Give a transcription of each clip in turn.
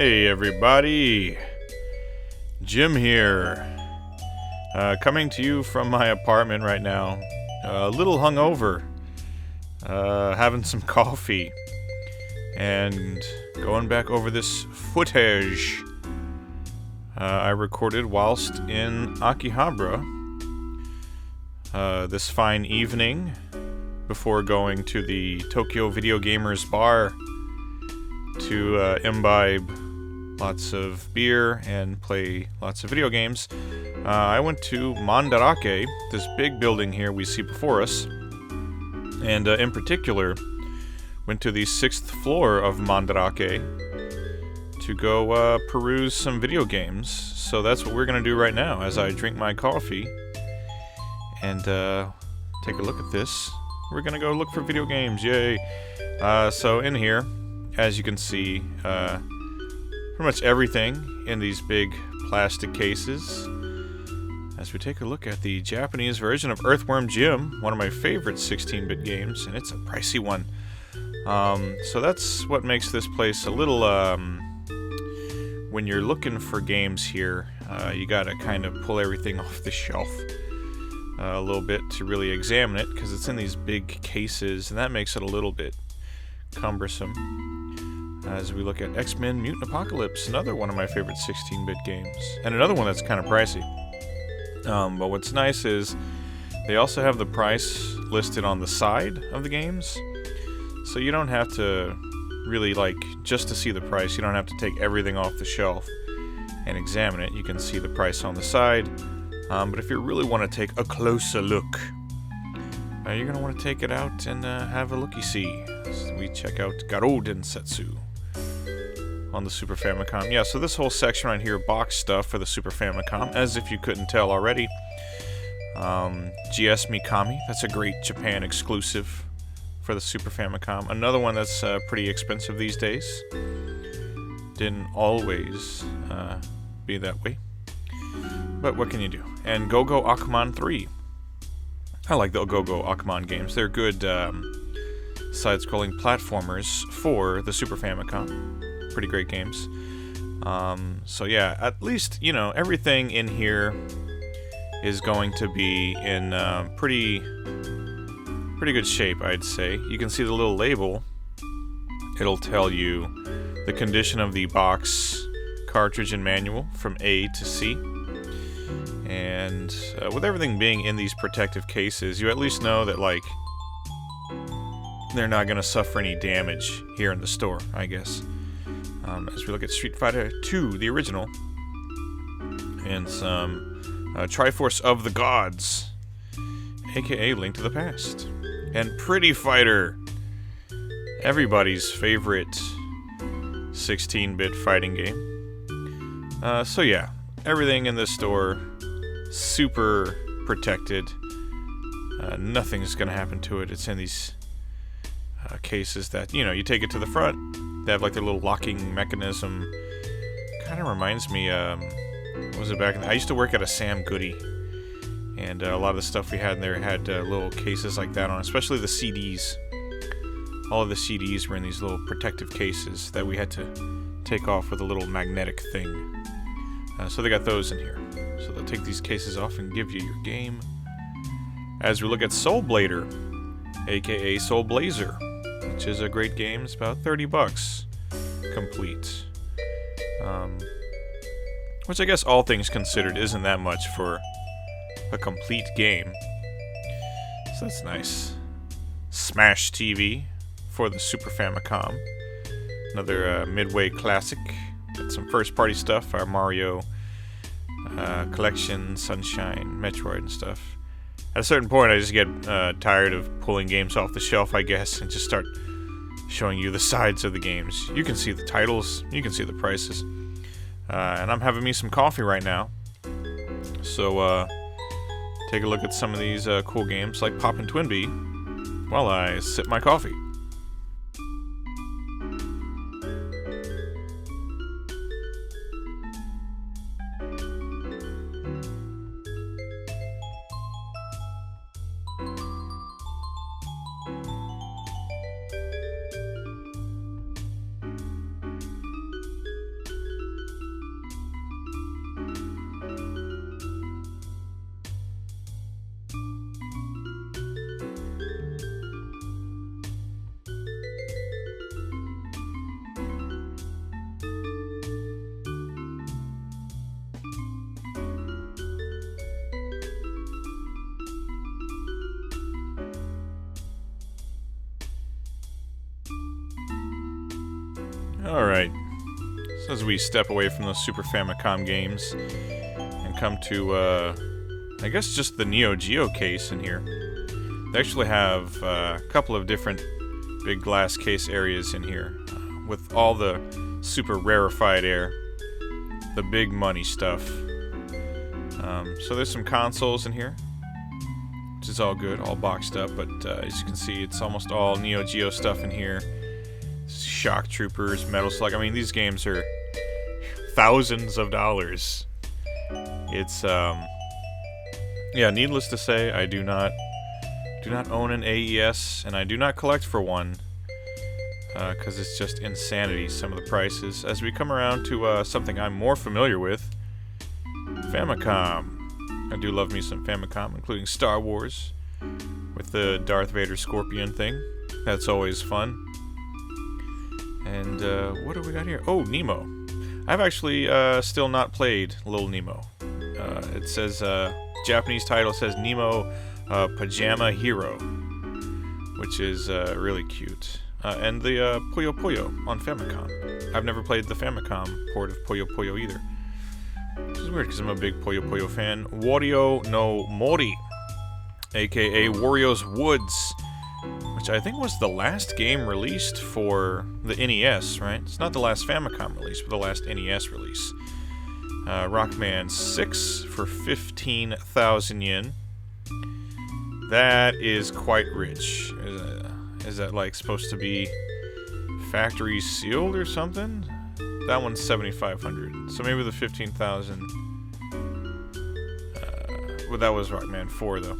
Hey everybody, Jim here, coming to you from my apartment right now, a little hungover, having some coffee, and going back over this footage I recorded whilst in Akihabara this fine evening before going to the Tokyo Video Gamers Bar to imbibe lots of beer and play lots of video games. I went to Mandarake, this big building here we see before us, and in particular went to the 6th floor of Mandarake to go peruse some video games. So that's what we're going to do right now as I drink my coffee and take a look at this. We're going to go look for video games, yay! So in here, as you can see, pretty much everything in these big plastic cases. As we take a look at the Japanese version of Earthworm Jim, one of my favorite 16-bit games, and it's a pricey one. So that's what makes this place a little, when you're looking for games here, you gotta kind of pull everything off the shelf a little bit to really examine it, because it's in these big cases, and that makes it a little bit cumbersome. As we look at X-Men Mutant Apocalypse, another one of my favorite 16-bit games, and another one that's kind of pricey. But what's nice is they also have the price listed on the side of the games, so you don't have to really, just to see the price, you don't have to take everything off the shelf and examine it. You can see the price on the side, but if you really want to take a closer look, you're going to want to take it out and have a looky-see. So we check out Garron Densetsu on the Super Famicom. Yeah, so this whole section right here, box stuff for the Super Famicom, as if you couldn't tell already. GS Mikami, that's a great Japan exclusive for the Super Famicom. Another one that's pretty expensive these days. Didn't always be that way. But what can you do? And Go-Go Akuman 3. I like the Go-Go Akuman games. They're good side-scrolling platformers for the Super Famicom. Pretty great games. So yeah, at least, everything in here is going to be in pretty good shape, I'd say. You can see the little label. It'll tell you the condition of the box, cartridge, and manual from A to C. And with everything being in these protective cases, you at least know that, they're not going to suffer any damage here in the store, I guess. As we look at Street Fighter 2, the original, and some Triforce of the Gods, aka Link to the Past, and Pretty Fighter, everybody's favorite 16-bit fighting game. So yeah, everything in this store, super protected. Nothing's gonna happen to it. It's in these cases that, you take it to the front. They have their little locking mechanism. Kind of reminds me, what was it back in I used to work at a Sam Goody, and a lot of the stuff we had in there had little cases like that on, especially the CDs. All of the CDs were in these little protective cases that we had to take off with a little magnetic thing. So they got those in here. So they'll take these cases off and give you your game. As we look at Soul Blader, aka Soul Blazer, which is a great game. It's about $30 complete. Which I guess, all things considered, isn't that much for a complete game. So that's nice. Smash TV for the Super Famicom. Another Midway classic. Got some first-party stuff. Our Mario Collection, Sunshine, Metroid, and stuff. At a certain point, I just get tired of pulling games off the shelf, I guess, and just start showing you the sides of the games. You can see the titles, you can see the prices. And I'm having me some coffee right now. So, take a look at some of these cool games, like Poppin' Twinbee, while I sip my coffee. Alright. So as we step away from those Super Famicom games and come to, I guess just the Neo Geo case in here. They actually have a couple of different big glass case areas in here with all the super rarefied air, the big money stuff. So there's some consoles in here, which is all good, all boxed up, but as you can see, it's almost all Neo Geo stuff in here. Shock Troopers, Metal Slug. I mean, these games are thousands of dollars. It's yeah, needless to say, I do not own an AES, and I do not collect for one, because it's just insanity, some of the prices. As we come around to something I'm more familiar with, Famicom. I do love me some Famicom, including Star Wars, with the Darth Vader Scorpion thing. That's always fun. And what do we got here? Oh, Nemo. I've actually still not played Little Nemo. It says, Japanese title says Nemo Pajama Hero, which is really cute. And the Puyo Puyo on Famicom. I've never played the Famicom port of Puyo Puyo either. Which is weird because I'm a big Puyo Puyo fan. Wario no Mori, aka Wario's Woods, which I think was the last game released for the NES, right? It's not the last Famicom release, but the last NES release. Rockman 6 for 15,000 yen. That is quite rich. Is that like supposed to be factory sealed or something? That one's 7,500. So maybe the 15,000. Well, that was Rockman 4 though.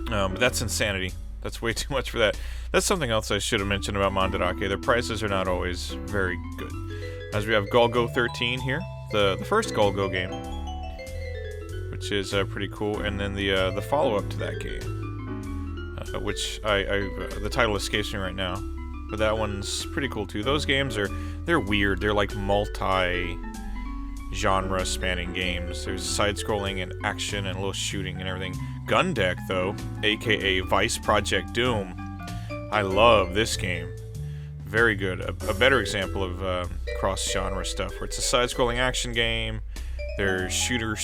But that's insanity. That's way too much for that. That's something else I should have mentioned about Mandarake. Their prices are not always very good. As we have Golgo 13 here, the first Golgo game, which is pretty cool, and then the follow-up to that game, which the title escapes me right now, but that one's pretty cool too. Those games they're weird. They're like multi-genre spanning games. There's side-scrolling and action and a little shooting and everything. Gun Deck, though, aka Vice Project Doom. I love this game. Very good. A better example of cross-genre stuff, where it's a side-scrolling action game. There's shooting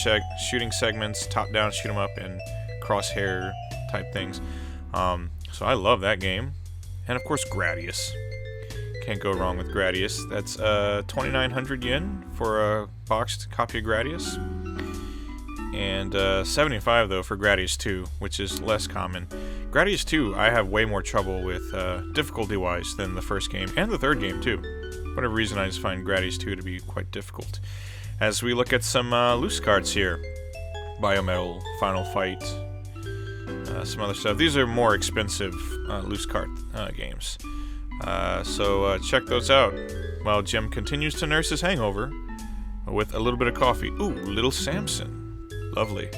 segments, top-down shoot 'em up, and crosshair type things. So I love that game. And of course, Gradius. Can't go wrong with Gradius. That's 2,900 yen for a boxed copy of Gradius. And 75 though for Gradius 2, which is less common. Gradius 2, I have way more trouble with difficulty-wise than the first game, and the third game too. For whatever reason, I just find Gradius 2 to be quite difficult. As we look at some loose cards here. Biometal, Final Fight, some other stuff. These are more expensive loose card games. So check those out while Jim continues to nurse his hangover with a little bit of coffee. Ooh, Little Samson. Lovely.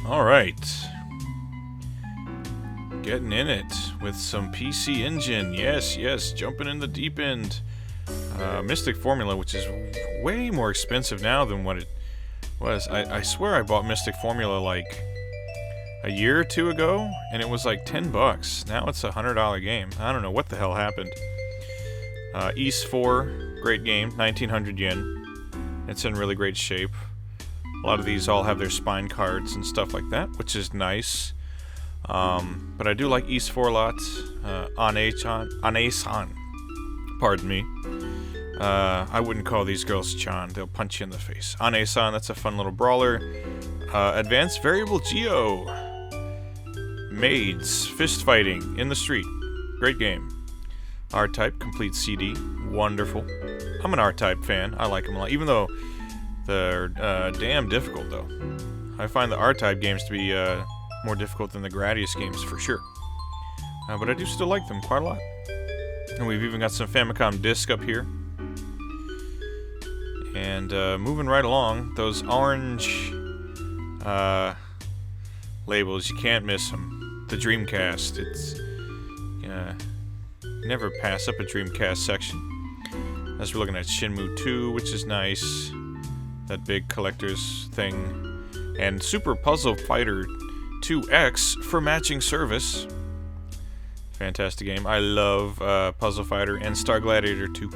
Alright. Getting in it with some PC Engine. Yes, yes, jumping in the deep end. Mystic Formula, which is way more expensive now than what it was. I swear I bought Mystic Formula like a year or two ago, and it was like 10 bucks. Now it's a $100 game. I don't know what the hell happened. Ys 4, great game, 1,900 yen. It's in really great shape. A lot of these all have their spine cards and stuff like that, which is nice. But I do like Ys 4 a lot. Ane-san, pardon me. I wouldn't call these girls Chan. They'll punch you in the face. Ane-san, that's a fun little brawler. Advanced Variable Geo. Maids. Fist fighting in the street. Great game. R-Type, complete CD. Wonderful. I'm an R-Type fan. I like them a lot. Even though they're damn difficult, though. I find the R-Type games to be more difficult than the Gradius games, for sure. But I do still like them quite a lot. And we've even got some Famicom disc up here. And moving right along, those orange labels, you can't miss them. The Dreamcast, it's... never pass up a Dreamcast section. As we're looking at Shenmue 2, which is nice. That big collector's thing. And Super Puzzle Fighter 2X for matching service. Fantastic game. I love Puzzle Fighter and Star Gladiator 2,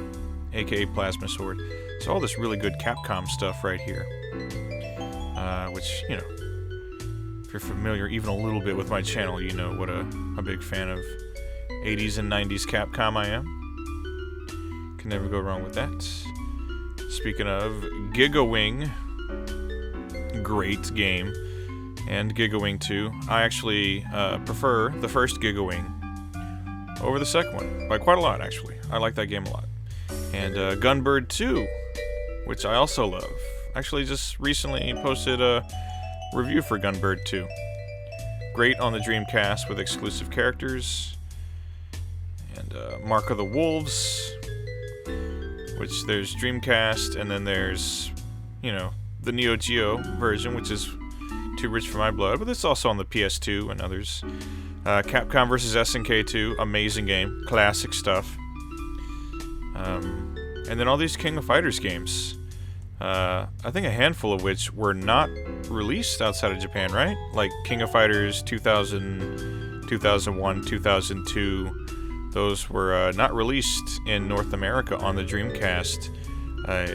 aka Plasma Sword. So all this really good Capcom stuff right here. Which, you know, if you're familiar even a little bit with my channel, you know what a big fan of 80s and 90s Capcom I am. Can never go wrong with that. Speaking of, Gigawing. Great game. And Gigawing 2. I actually prefer the first Gigawing over the second one. By quite a lot, actually. I like that game a lot. And Gunbird 2, which I also love. Actually, just recently posted a review for Gunbird 2. Great on the Dreamcast with exclusive characters. And Mark of the Wolves, which there's Dreamcast, and then there's, you know, the Neo Geo version, which is too rich for my blood, but it's also on the PS2 and others. Capcom vs. SNK 2, amazing game, classic stuff. And then all these King of Fighters games. I think a handful of which were not released outside of Japan, right? Like King of Fighters 2000, 2001, 2002. Those were not released in North America on the Dreamcast,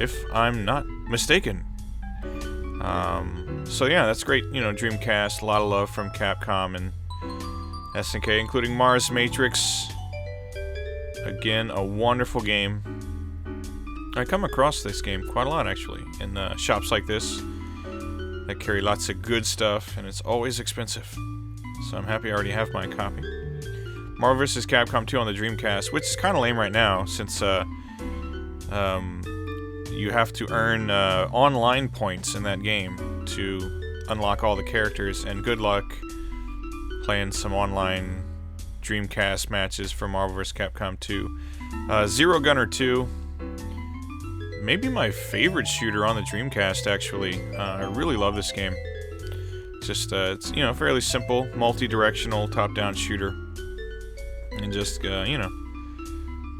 if I'm not mistaken. So yeah, that's great. You know, Dreamcast, a lot of love from Capcom and SNK, including Mars Matrix. Again, a wonderful game. I come across this game quite a lot, actually, in shops like this that carry lots of good stuff, and it's always expensive. So I'm happy I already have my copy. Marvel vs. Capcom 2 on the Dreamcast, which is kind of lame right now, since you have to earn online points in that game to unlock all the characters, and good luck playing some online Dreamcast matches for Marvel vs. Capcom 2. Zero Gunner 2, maybe my favorite shooter on the Dreamcast, actually. I really love this game. Just, it's, you know, fairly simple, multi-directional, top-down shooter. And just, you know,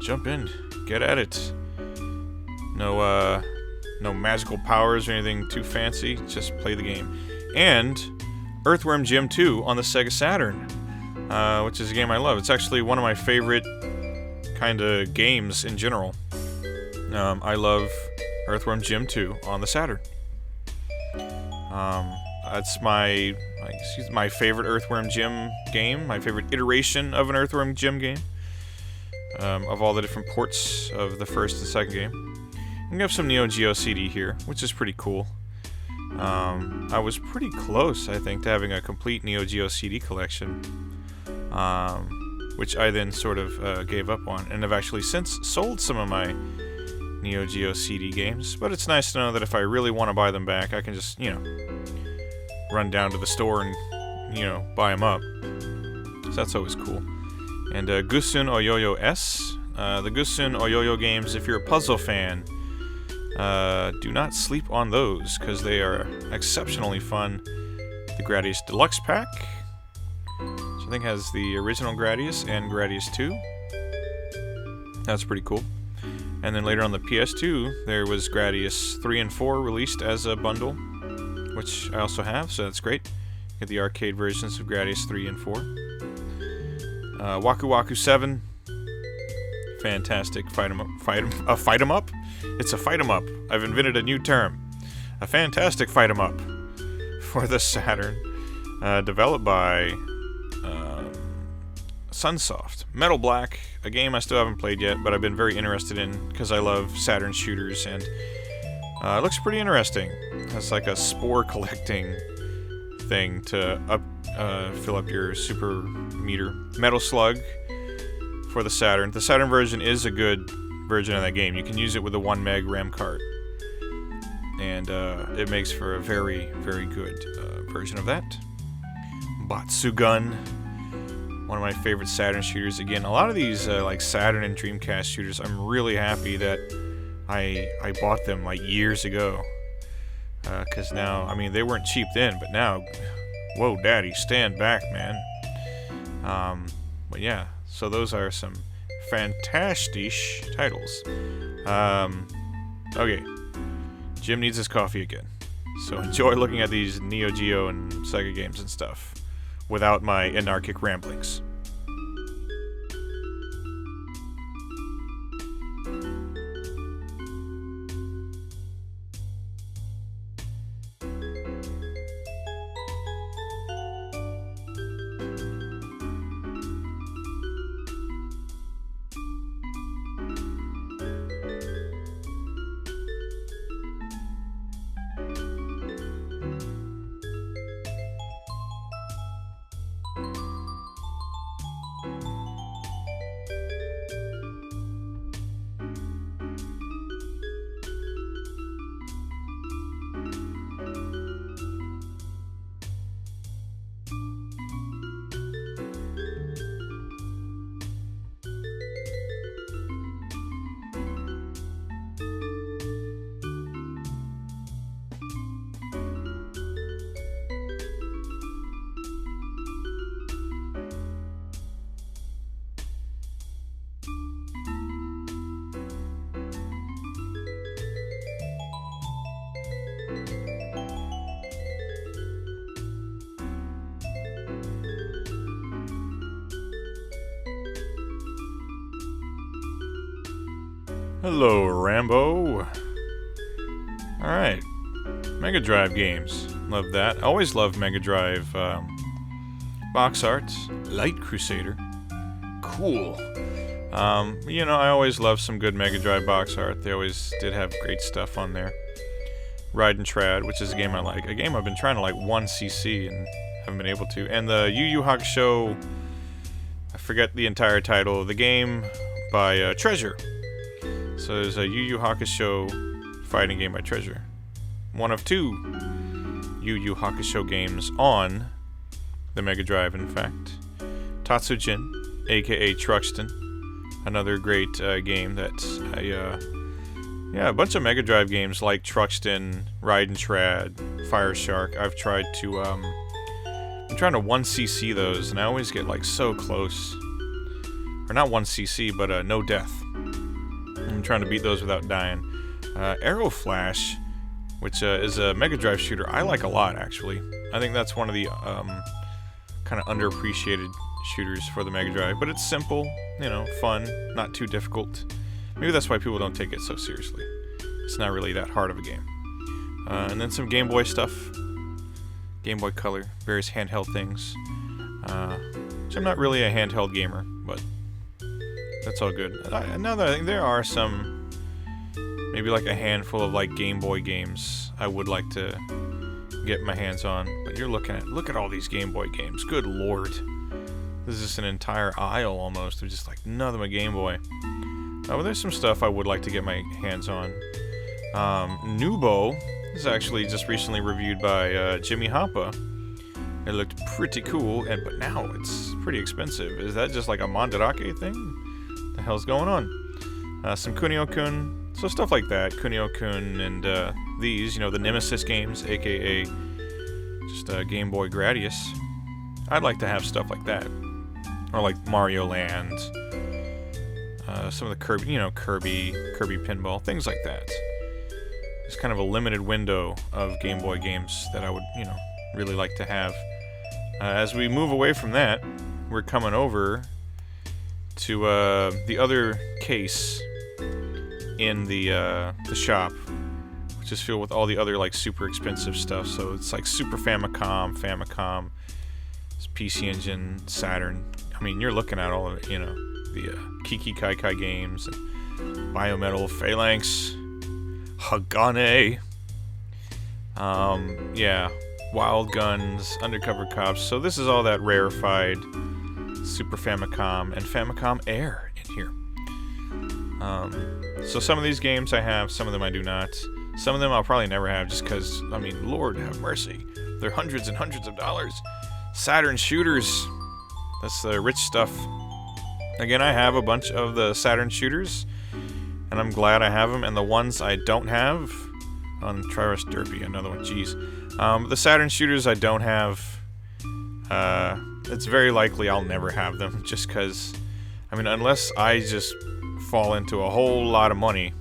jump in, get at it. No magical powers or anything too fancy, just play the game. And Earthworm Jim 2 on the Sega Saturn, which is a game I love. It's actually one of my favorite kind of games in general. I love Earthworm Jim 2 on the Saturn. That's my favorite Earthworm Jim game, my favorite iteration of an Earthworm Jim game, of all the different ports of the first and second game. We have some Neo Geo CD here, which is pretty cool. I was pretty close, I think, to having a complete Neo Geo CD collection, which I then sort of gave up on, and have actually since sold some of my Neo Geo CD games. But it's nice to know that if I really want to buy them back, I can just, you know, run down to the store and, you know, buy them up. So that's always cool. And Gusun Oyoyo S. The Gusun Oyoyo games, if you're a puzzle fan, do not sleep on those, because they are exceptionally fun. The Gradius Deluxe Pack, which I think has the original Gradius and Gradius 2. That's pretty cool. And then later on the PS2, there was Gradius 3 and 4 released as a bundle, which I also have, so that's great. Get the arcade versions of Gradius 3 and 4. Waku Waku 7. Fantastic fight 'em up. Fight 'em up? It's a fight 'em up. I've invented a new term. A fantastic fight 'em up for the Saturn. Developed by Sunsoft. Metal Black, a game I still haven't played yet, but I've been very interested in because I love Saturn shooters, and it looks pretty interesting. It's like a spore collecting thing to fill up your super meter. Metal Slug for the Saturn. The Saturn version is a good version of that game. You can use it with a 1 meg RAM card, and it makes for a very, very good version of that. Batsugun, one of my favorite Saturn shooters. Again, a lot of these like Saturn and Dreamcast shooters, I'm really happy that I bought them like years ago, because now, I mean, they weren't cheap then, but now, whoa, daddy, stand back, man. But yeah, so those are some fantastic titles. Okay, Jim needs his coffee again, so enjoy looking at these Neo Geo and Sega games and stuff without my anarchic ramblings. Hello, Rambo. Alright. Mega Drive games. Love that. Always loved Mega Drive box art. Light Crusader. Cool. You know, I always loved some good Mega Drive box art. They always did have great stuff on there. Ride and Trad, which is a game I like. A game I've been trying to like 1cc and haven't been able to. And the Yu Yu Hakusho, I forget the entire title of the game, by Treasure. So there's a Yu Yu Hakusho fighting game by Treasure. One of 2 Yu Yu Hakusho games on the Mega Drive, in fact. Tatsujin, aka Truxton. Another great game that yeah, a bunch of Mega Drive games like Truxton, Ride and Trad, Fire Shark. I've tried to, I'm trying to 1cc those, and I always get like so close. Or not 1cc, but no death. I'm trying to beat those without dying. Arrow Flash, which is a Mega Drive shooter I like a lot, actually. I think that's one of the kind of underappreciated shooters for the Mega Drive, but it's simple, you know, fun, not too difficult. Maybe that's why people don't take it so seriously. It's not really that hard of a game. And then some Game Boy stuff. Game Boy Color, various handheld things. Which I'm not really a handheld gamer, but that's all good. Now that I think there are some, maybe like a handful of like Game Boy games I would like to get my hands on. But you're look at all these Game Boy games. Good lord. This is just an entire aisle almost of just like nothing but Game Boy. Well, there's some stuff I would like to get my hands on. Nubo is actually just recently reviewed by Jimmy Hoppa. It looked pretty cool, but now it's pretty expensive. Is that just like a Mandarake thing? What the hell's going on? Some Kunio-kun, so stuff like that. Kunio-kun and these, you know, the Nemesis games, aka just Game Boy Gradius. I'd like to have stuff like that. Or like Mario Land. Some of the Kirby, you know, Kirby Pinball, things like that. It's kind of a limited window of Game Boy games that I would, you know, really like to have. As we move away from that, we're coming over to the other case in the shop, which is filled with all the other like super expensive stuff. So it's like Super Famicom, PC Engine, Saturn. I mean, you're looking at all of it, you know, the Kiki Kaikai games, and Biometal, Phalanx, Hagane, yeah, Wild Guns, Undercover Cops. So this is all that rarefied Super Famicom and Famicom Air in here. So some of these games I have, some of them I do not. Some of them I'll probably never have just because, I mean, Lord have mercy. They're hundreds and hundreds of dollars. Saturn shooters. That's the rich stuff. Again, I have a bunch of the Saturn shooters, and I'm glad I have them. And the ones I don't have, on Triros Derpy, another one, jeez. The Saturn shooters I don't have, it's very likely I'll never have them, just because, I mean, unless I just fall into a whole lot of money,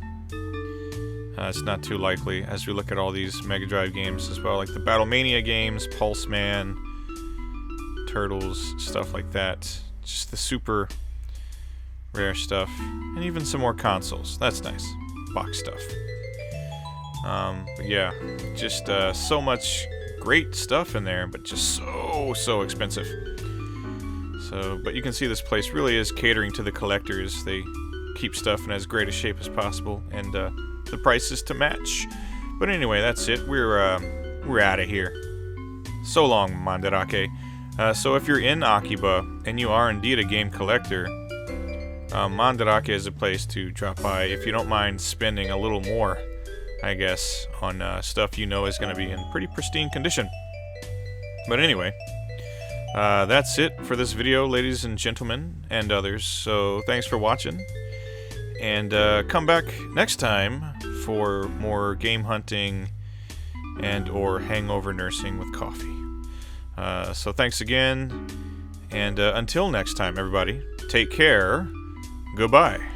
it's not too likely, as we look at all these Mega Drive games as well, like the Battlemania games, Pulse Man, Turtles, stuff like that. Just the super rare stuff, and even some more consoles. That's nice. Box stuff. But yeah, just so much great stuff in there, but just so expensive. So, but you can see this place really is catering to the collectors. They keep stuff in as great a shape as possible, and the prices to match. But anyway, that's it. We're out of here. So long, Mandarake. So if you're in Akiba and you are indeed a game collector, Mandarake is a place to drop by if you don't mind spending a little more, I guess, on stuff you know is going to be in pretty pristine condition. But anyway, that's it for this video, ladies and gentlemen, and others. So thanks for watching, and come back next time for more game hunting and or hangover nursing with coffee. So thanks again, and until next time, everybody, take care. Goodbye.